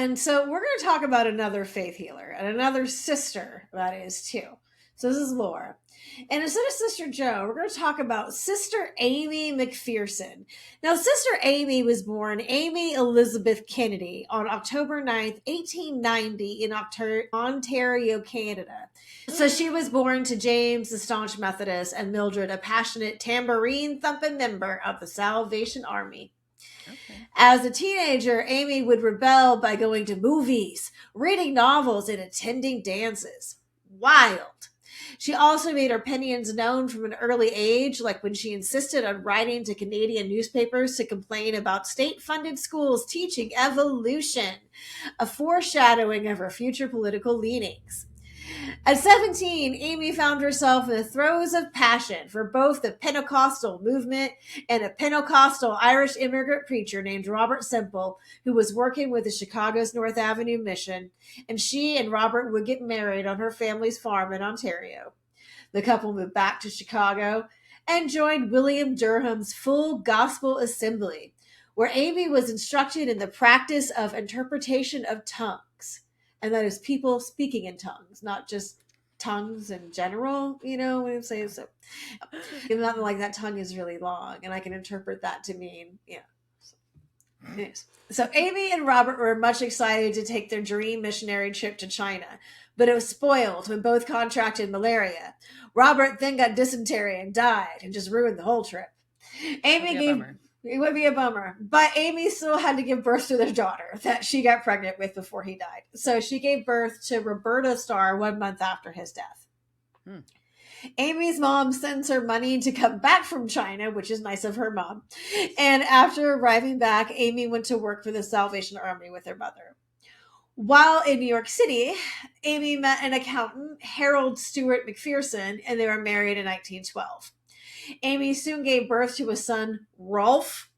And so we're going to talk about another faith healer and another sister that is too. So this is Laura. And instead of Sister Joe, we're going to talk about Sister Aimee McPherson. Now, Sister Aimee was born Aimee Elizabeth Kennedy on October 9th, 1890 in Ontario, Canada. So she was born to James, the staunch Methodist, and Mildred, a passionate tambourine-thumping member of the Salvation Army. Okay. As a teenager, Aimee would rebel by going to movies, reading novels, and attending dances. Wild. She also made her opinions known from an early age, like when she insisted on writing to Canadian newspapers to complain about state-funded schools teaching evolution, a foreshadowing of her future political leanings. At 17, Aimee found herself in the throes of passion for both the Pentecostal movement and a Pentecostal Irish immigrant preacher named Robert Semple, who was working with the Chicago's North Avenue Mission, and she and Robert would get married on her family's farm in Ontario. The couple moved back to Chicago and joined William Durham's Full Gospel Assembly, where Aimee was instructed in the practice of interpretation of tongues. And that is people speaking in tongues, not just tongues in general, you know what I'm saying? So, not like that tongue is really long, and I can interpret that to mean, So Aimee and Robert were much excited to take their dream missionary trip to China, but it was spoiled when both contracted malaria. Robert then got dysentery and died, and just ruined the whole trip. It would be a bummer. But Aimee still had to give birth to their daughter that she got pregnant with before he died. So she gave birth to Roberta Starr 1 month after his death. Aimee's mom sends her money to come back from China, which is nice of her mom. And after arriving back, Aimee went to work for the Salvation Army with her mother. While in New York City, Aimee met an accountant, Harold Stewart McPherson, and they were married in 1912. Aimee soon gave birth to a son, Rolf,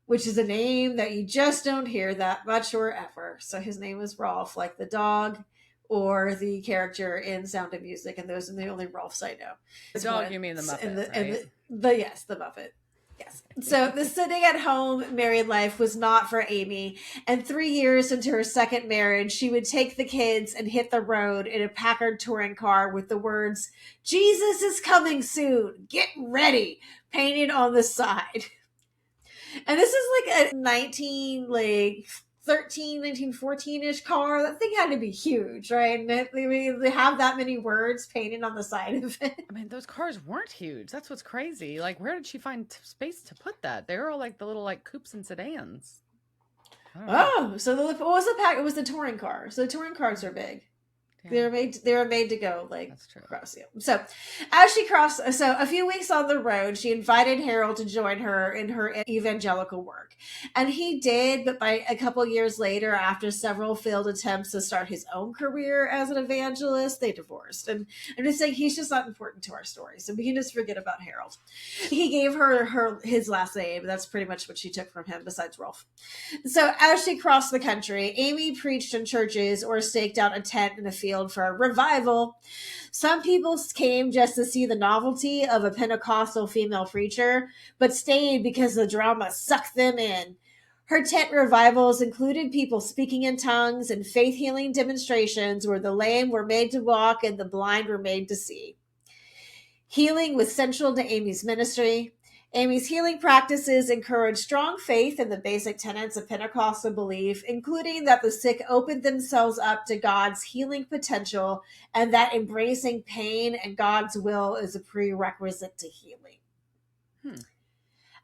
which is a name that you just don't hear that much or ever. So his name was Rolf, like the dog or the character in Sound of Music, and those are the only Rolfs I know. The dog, you mean the Muppet, right? Yes, the Muppet. Yes. So the sitting at home married life was not for Aimee, and 3 years into her second marriage, she would take the kids and hit the road in a Packard touring car with the words, "Jesus is coming soon, get ready," painted on the side. And this is like a 1914-ish car. That thing had to be huge, right? And they have that many words painted on the side of it. I mean, those cars weren't huge. That's what's crazy. Like, where did she find space to put that? They were all like the little like coupes and sedans. Oh, so what was the pack? It was the touring car. So the touring cars are big. Yeah. They were made to go like across. Yeah. So as she crossed, so a few weeks on the road, she invited Harold to join her in her evangelical work, and he did. But by a couple years later, after several failed attempts to start his own career as an evangelist, they divorced. And I'm just saying he's just not important to our story, so we can just forget about Harold. He gave her his last name. That's pretty much what she took from him, besides Rolf. So as she crossed the country, Aimee preached in churches or staked out a tent in a field for a revival. Some people came just to see the novelty of a Pentecostal female preacher, but stayed because the drama sucked them in. Her tent revivals included people speaking in tongues and faith healing demonstrations where the lame were made to walk and the blind were made to see. Healing was central to Aimee's ministry. Aimee's healing practices encourage strong faith in the basic tenets of Pentecostal belief, including that the sick opened themselves up to God's healing potential and that embracing pain and God's will is a prerequisite to healing.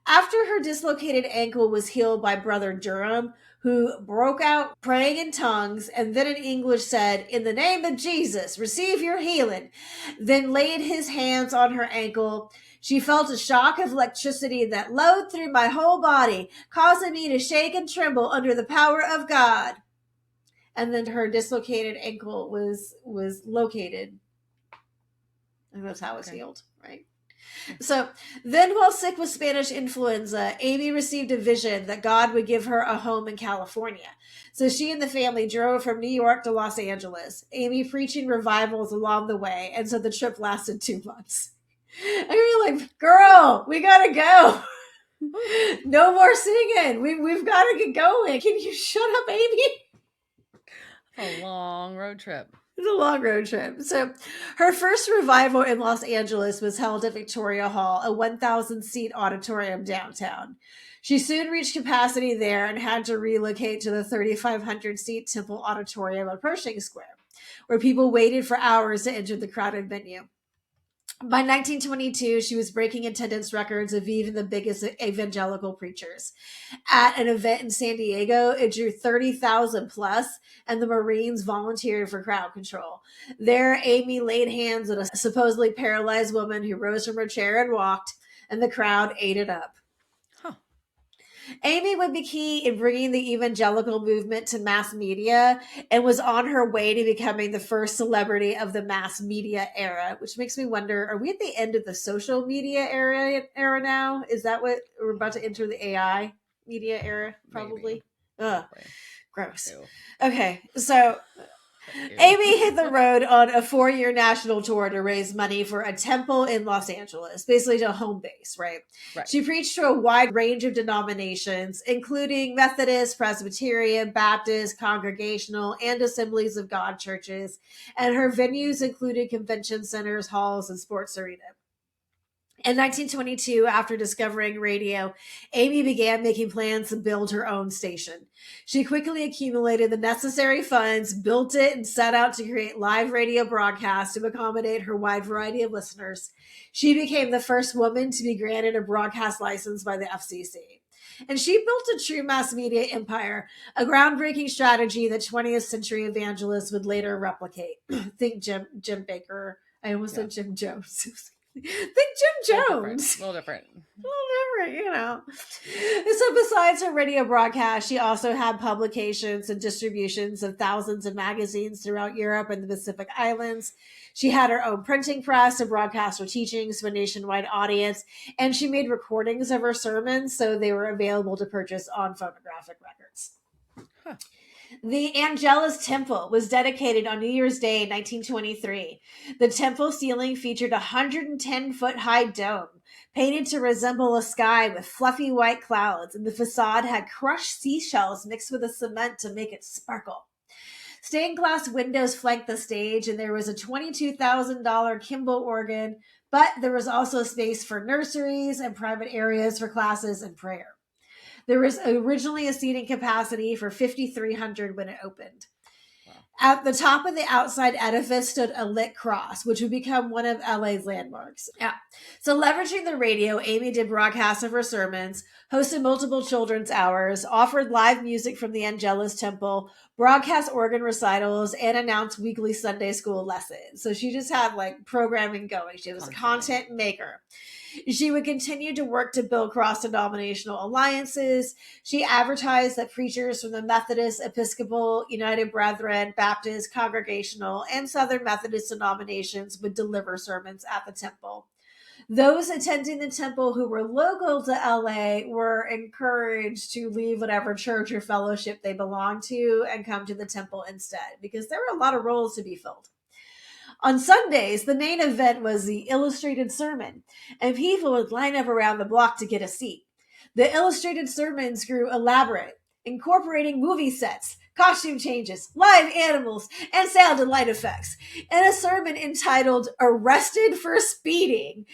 After her dislocated ankle was healed by Brother Durham, who broke out praying in tongues and then in English said, "In the name of Jesus, receive your healing," then laid his hands on her ankle, she felt a shock of electricity that flowed through my whole body, causing me to shake and tremble under the power of God. And then her dislocated ankle was located. And that's how it's healed, right? So then, while sick with Spanish influenza, Aimee received a vision that God would give her a home in California. So she and the family drove from New York to Los Angeles, Aimee preaching revivals along the way. And so the trip lasted 2 months. And you're like, girl, we gotta go. No more singing. We've got to get going. Can you shut up, Aimee? A long road trip. It's a long road trip. So her first revival in Los Angeles was held at Victoria Hall, a 1,000-seat auditorium downtown. She soon reached capacity there and had to relocate to the 3,500-seat Temple Auditorium on Pershing Square, where people waited for hours to enter the crowded venue. By 1922, she was breaking attendance records of even the biggest evangelical preachers. At an event in San Diego, it drew 30,000 plus, and the Marines volunteered for crowd control. There, Aimee laid hands on a supposedly paralyzed woman who rose from her chair and walked, and the crowd ate it up. Huh. Aimee would be key in bringing the evangelical movement to mass media and was on her way to becoming the first celebrity of the mass media era, which makes me wonder, are we at the end of the social media era now? Is that what we're about to enter, the AI media era? Probably. Maybe. Ugh, gross. Ew. Okay, so Aimee hit the road on a 4-year national tour to raise money for a temple in Los Angeles, basically to home base, right? She preached to a wide range of denominations, including Methodist, Presbyterian, Baptist, Congregational, and Assemblies of God churches, and her venues included convention centers, halls, and sports arenas. In 1922, after discovering radio, Aimee began making plans to build her own station. She quickly accumulated the necessary funds, built it, and set out to create live radio broadcasts to accommodate her wide variety of listeners. She became the first woman to be granted a broadcast license by the FCC. And she built a true mass media empire, a groundbreaking strategy that 20th century evangelists would later replicate. Think Jim Baker. I almost said Jim Jones. Think Jim Jones. A little different. You know. So besides her radio broadcast, she also had publications and distributions of thousands of magazines throughout Europe and the Pacific Islands. She had her own printing press to broadcast her teachings to a nationwide audience, and she made recordings of her sermons so they were available to purchase on phonographic records. Huh. The Angelus Temple was dedicated on New Year's Day, 1923. The temple ceiling featured a 110-foot-high dome, painted to resemble a sky with fluffy white clouds, and the facade had crushed seashells mixed with a cement to make it sparkle. Stained glass windows flanked the stage, and there was a $22,000 Kimball organ, but there was also space for nurseries and private areas for classes and prayer. There was originally a seating capacity for 5,300 when it opened. Wow. At the top of the outside edifice stood a lit cross, which would become one of LA's landmarks. Yeah. So leveraging the radio, Aimee did broadcasts of her sermons, hosted multiple children's hours, offered live music from the Angelus Temple, broadcast organ recitals, and announced weekly Sunday school lessons. So she just had like programming going. She was a content maker. She would continue to work to build cross-denominational alliances. She advertised that preachers from the Methodist, Episcopal, United Brethren, Baptist, Congregational, and Southern Methodist denominations would deliver sermons at the temple. Those attending the temple who were local to LA were encouraged to leave whatever church or fellowship they belonged to and come to the temple instead, because there were a lot of roles to be filled. On Sundays, the main event was the illustrated sermon, and people would line up around the block to get a seat. The illustrated sermons grew elaborate, incorporating movie sets, costume changes, live animals, and sound and light effects. In a sermon entitled Arrested for Speeding,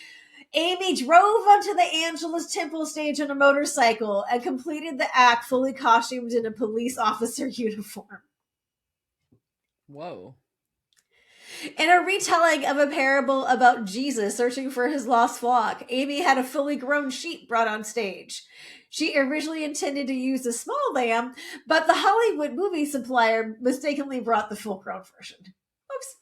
Aimee drove onto the Angelus Temple stage on a motorcycle and completed the act fully costumed in a police officer uniform. Whoa. In a retelling of a parable about Jesus searching for his lost flock, Aimee had a fully grown sheep brought on stage. She originally intended to use a small lamb, but the Hollywood movie supplier mistakenly brought the full-grown version. Oops.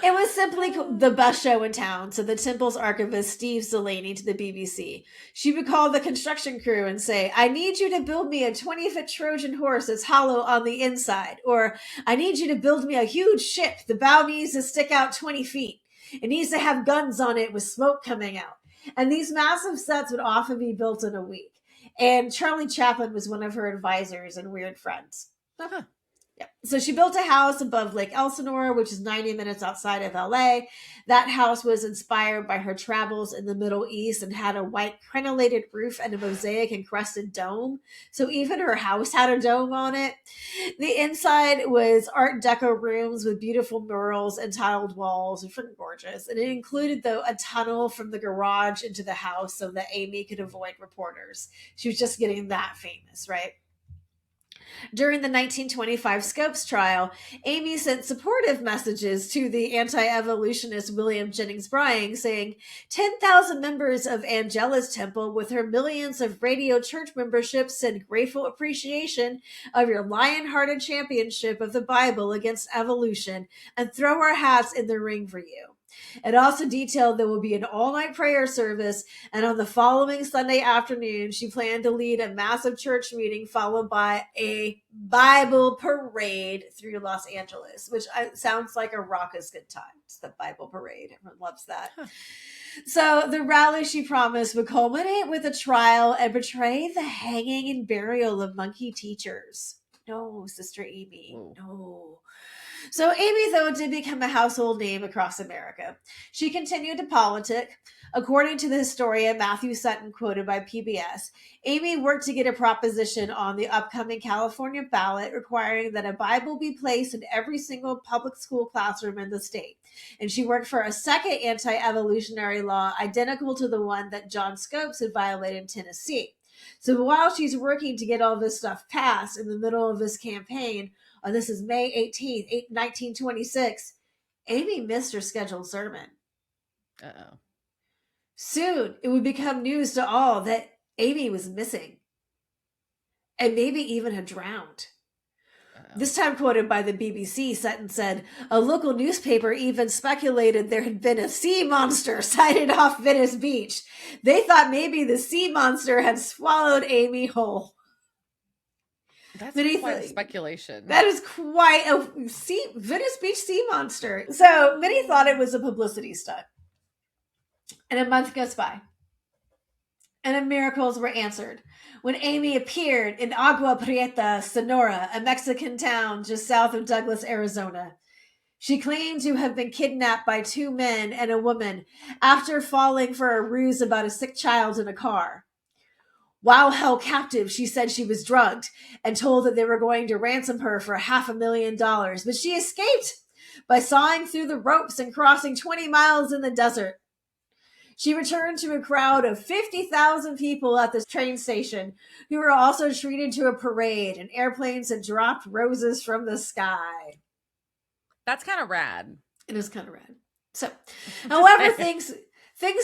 It was simply the best show in town, said the temple's archivist Steve Zeleny to the BBC. She would call the construction crew and say, I need you to build me a 20-foot Trojan horse that's hollow on the inside. Or, I need you to build me a huge ship. The bow needs to stick out 20 feet. It needs to have guns on it with smoke coming out. And these massive sets would often be built in a week. And Charlie Chaplin was one of her advisors and weird friends. Uh-huh. Yeah. So she built a house above Lake Elsinore, which is 90 minutes outside of LA. That house was inspired by her travels in the Middle East and had a white crenellated roof and a mosaic encrusted dome. So even her house had a dome on it. The inside was Art Deco rooms with beautiful murals and tiled walls. It's freaking gorgeous. And it included, though, a tunnel from the garage into the house so that Aimee could avoid reporters. She was just getting that famous, right? During the 1925 Scopes trial, Aimee sent supportive messages to the anti-evolutionist William Jennings Bryan, saying 10,000 members of Angelus Temple with her millions of radio church memberships send grateful appreciation of your lion-hearted championship of the Bible against evolution and throw our hats in the ring for you. It also detailed there will be an all-night prayer service, and on the following Sunday afternoon, she planned to lead a massive church meeting followed by a Bible parade through Los Angeles, which sounds like a raucous good time. It's the Bible parade. Everyone loves that. Huh. So the rally, she promised, would culminate with a trial and portray the hanging and burial of monkey teachers. No, Sister Aimee. Whoa. No. So Aimee, though, did become a household name across America. She continued to politic. According to the historian Matthew Sutton, quoted by PBS, Aimee worked to get a proposition on the upcoming California ballot requiring that a Bible be placed in every single public school classroom in the state. And she worked for a second anti-evolutionary law identical to the one that John Scopes had violated in Tennessee. So while she's working to get all this stuff passed in the middle of this campaign, this is May 18th, 1926, Aimee missed her scheduled sermon. Uh-oh. Soon, it would become news to all that Aimee was missing and maybe even had drowned. Uh-oh. This time quoted by the BBC, Sutton said, a local newspaper even speculated there had been a sea monster sighted off Venice Beach. They thought maybe the sea monster had swallowed Aimee whole. That's quite speculation. That is quite a Venice Beach sea monster. So many thought it was a publicity stunt. And a month goes by. And the miracles were answered when Aimee appeared in Agua Prieta, Sonora, a Mexican town just south of Douglas, Arizona. She claimed to have been kidnapped by two men and a woman after falling for a ruse about a sick child in a car. While held captive, she said she was drugged and told that they were going to ransom her for $500,000, but she escaped by sawing through the ropes and crossing 20 miles in the desert. She returned to a crowd of 50,000 people at the train station who were also treated to a parade, and airplanes had dropped roses from the sky. That's kind of rad. It is kind of rad. So, however, things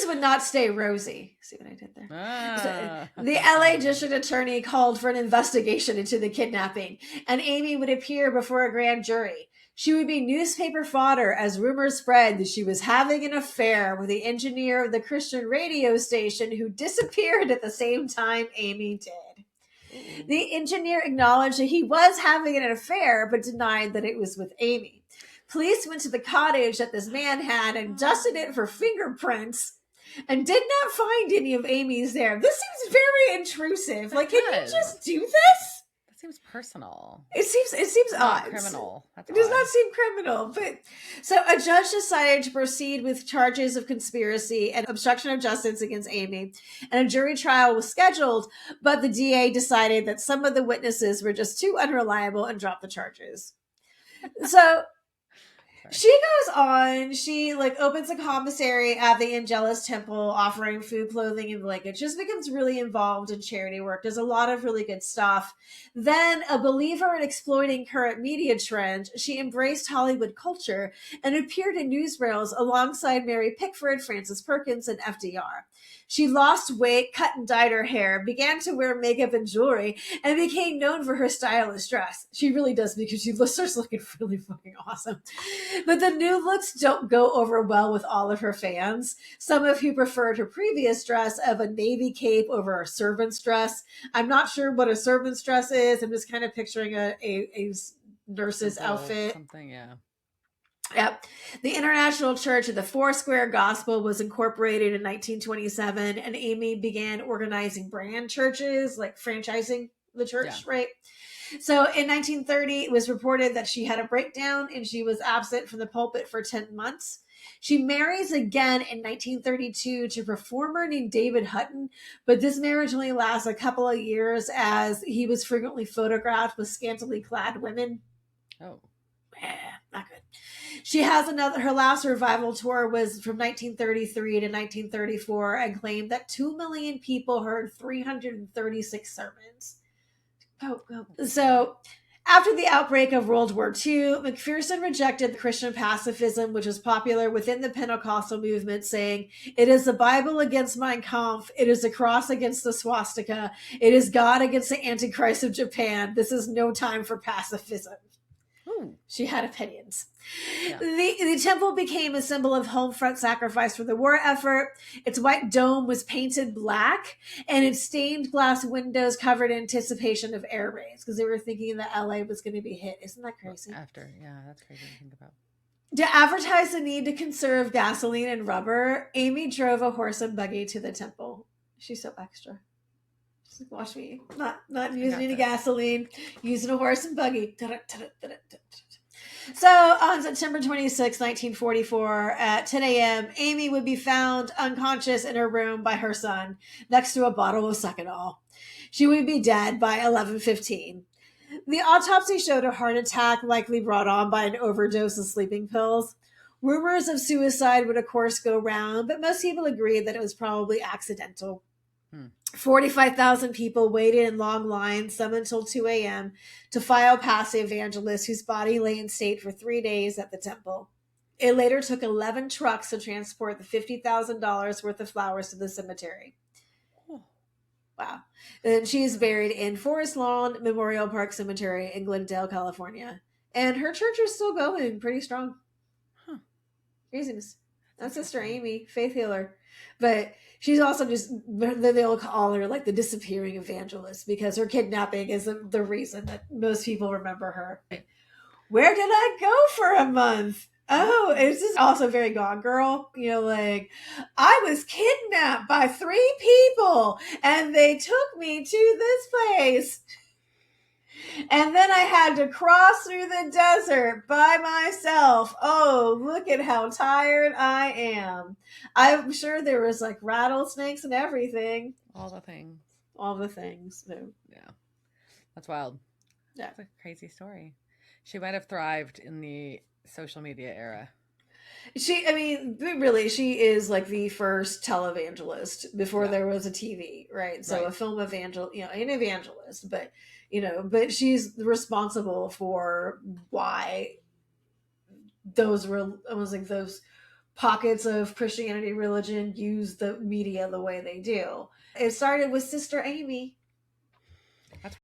would not stay rosy. See what I did there? So the LA district attorney called for an investigation into the kidnapping, and Aimee would appear before a grand jury. She would be newspaper fodder as rumors spread that she was having an affair with the engineer of the Christian radio station who disappeared at the same time Aimee did. The engineer acknowledged that he was having an affair, but denied that it was with Aimee. Police went to the cottage that this man had and dusted it for fingerprints and did not find any of Aimee's there. This seems very intrusive. Like, can you just do this? That seems personal. It seems odd. Criminal. It does not seem criminal. But so a judge decided to proceed with charges of conspiracy and obstruction of justice against Aimee, and a jury trial was scheduled, but the DA decided that some of the witnesses were just too unreliable and dropped the charges. So she goes on. She opens a commissary at the Angelus Temple, offering food, clothing, and blankets. Just becomes really involved in charity work. Does a lot of really good stuff. Then, a believer in exploiting current media trends, she embraced Hollywood culture and appeared in newsreels alongside Mary Pickford, Frances Perkins, and FDR. She lost weight, cut and dyed her hair, began to wear makeup and jewelry, and became known for her stylish dress. She really does, because she starts looking really fucking awesome. But the new looks don't go over well with all of her fans, some of who preferred her previous dress of a navy cape over a servant's dress. I'm not sure what a servant's dress is. I'm just kind of picturing a nurse's outfit. Something, yeah. Yep. The International Church of the Foursquare Gospel was incorporated in 1927, and Aimee began organizing brand churches, like franchising the church, right? So in 1930, it was reported that she had a breakdown and she was absent from the pulpit for 10 months. She marries again in 1932 to a performer named David Hutton, but this marriage only lasts a couple of years as he was frequently photographed with scantily clad women. Oh. Not good. She has her last revival tour was from 1933 to 1934 and claimed that 2 million people heard 336 sermons. So after the outbreak of World War II, McPherson rejected the Christian pacifism, which was popular within the Pentecostal movement, saying, "It is the Bible against Mein Kampf. It is the cross against the swastika. It is God against the Antichrist of Japan. This is no time for pacifism." Ooh. She had opinions. Yeah. The temple became a symbol of home front sacrifice for the war effort. Its white dome was painted black, and its stained glass windows covered in anticipation of air raids because they were thinking that LA was going to be hit. Isn't that crazy? That's crazy to think about. To advertise the need to conserve gasoline and rubber, Aimee drove a horse and buggy to the temple. She's so extra. She's like, watch me. Not using any gasoline, using a horse and buggy. So on September 26, 1944, at 10 a.m., Aimee would be found unconscious in her room by her son next to a bottle of Succanol. She would be dead by 11:15. The autopsy showed a heart attack likely brought on by an overdose of sleeping pills. Rumors of suicide would, of course, go round, but most people agreed that it was probably accidental. 45,000 people waited in long lines, some until 2 a.m., to file past the Evangelist, whose body lay in state for 3 days at the temple. It later took 11 trucks to transport the $50,000 worth of flowers to the cemetery. Wow. And she is buried in Forest Lawn Memorial Park Cemetery in Glendale, California. And her church is still going pretty strong. Craziness. That's Sister Aimee, faith healer. But she's also just, they'll call her like the disappearing evangelist because her kidnapping is the reason that most people remember her. Where did I go for a month? Oh, it's just also very Gone Girl. Like, I was kidnapped by 3 people and they took me to this place. And then I had to cross through the desert by myself. Oh, look at how tired I am. I'm sure there was like rattlesnakes and everything. All the things. So. Yeah. That's wild. Yeah. That's a crazy story. She might have thrived in the social media era. She is like the first televangelist before there was a TV, right? So a film an evangelist, but she's responsible for why those pockets of Christianity religion use the media the way they do. It started with Sister Aimee